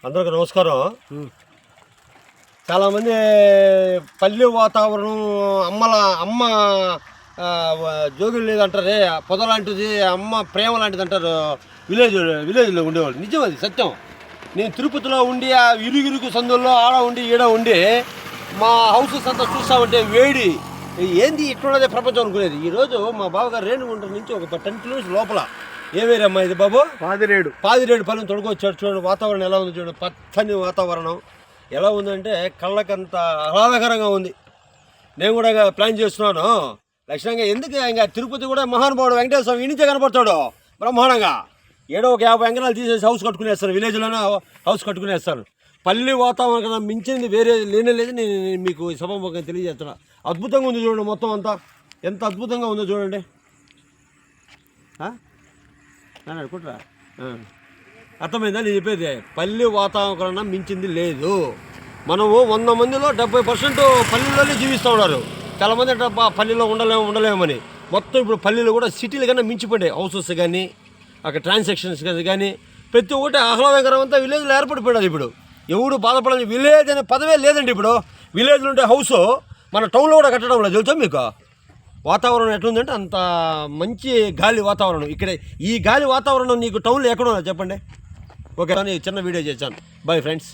అందరికీ నమస్కారం. చాలామంది పల్లె వాతావరణం అమ్మ జోగులు లేదంటారే, పొద లాంటిది, అమ్మ ప్రేమ లాంటిది అంటారు విలేజ్లో ఉండేవాళ్ళు. నిజం, అది సత్యం. నేను తిరుపతిలో ఉండి ఆ ఇరుగు సందుల్లో ఆడ ఉండి ఈడ ఉండి మా హౌసెస్ అంతా చూస్తామంటే వేడి ఏంది ఇట్లున్నదే ప్రపంచం అనుకునేది. ఈరోజు మా బావగారు రేణుగుంట నుంచి ఒక 10 కిలోమీటర్స్ లోపల ఏమేరమ్మా ఇది బాబు? పాదిరేడు పల్లెని తొడుకొచ్చాడు. చూడండి వాతావరణం ఎలా ఉంది, చూడండి పచ్చని వాతావరణం ఎలా ఉందంటే కళ్ళకంత ఆహ్లాదకరంగా ఉంది. నేను కూడా ప్లాన్ చేస్తున్నాను లక్షణంగా. ఎందుకు ఇంకా తిరుపతి కూడా మహానుభావుడు వెంకటేశ్వర స్వామి ఇంటించే కనపడతాడు బ్రహ్మాండంగా. ఏడో ఒక 50 ఎకరాలు తీసేసి హౌస్ కట్టుకునేస్తాను, విలేజ్లోనే హౌస్ కట్టుకునేస్తాను. పల్లె వాతావరణం కన్నా మించింది వేరే లేనే లేదు. నేను మీకు సభాముఖంగా తెలియజేస్తున్నా. అద్భుతంగా ఉంది చూడండి, మొత్తం అంతా ఎంత అద్భుతంగా ఉందో చూడండి. కుట్రా అర్థమైందా నేను చెప్పేది? పల్లె వాతావరణం మించింది లేదు. మనము 100 మందిలో 70% పల్లెల్లోనే జీవిస్తూ ఉన్నారు. చాలామంది అంటే పల్లెల్లో ఉండలేమని. మొత్తం ఇప్పుడు పల్లెలు కూడా సిటీలు కన్నా మించిపోయాయి. హౌసెస్ కానీ అక్కడ ట్రాన్సాక్షన్స్ కానీ ప్రతి ఒక్కటి ఆహ్లాదకరం అంతా విలేజ్లో ఏర్పడిపోయాడు. ఇప్పుడు ఎవడు బాధపడాలి, విలేజ్ అనే పదవే లేదండి. ఇప్పుడు విలేజ్లో ఉండే హౌస్ మన టౌన్లో కూడా కట్టడం లేదు. తెలుసా మీకు? వాతావరణం ఎట్లుందంటే అంత మంచి గాలి వాతావరణం. ఇక్కడ ఈ గాలి వాతావరణం నీకు టౌన్లో ఎక్కడో చెప్పండి. ఓకే, చిన్న వీడియో చేశాను. Bye friends.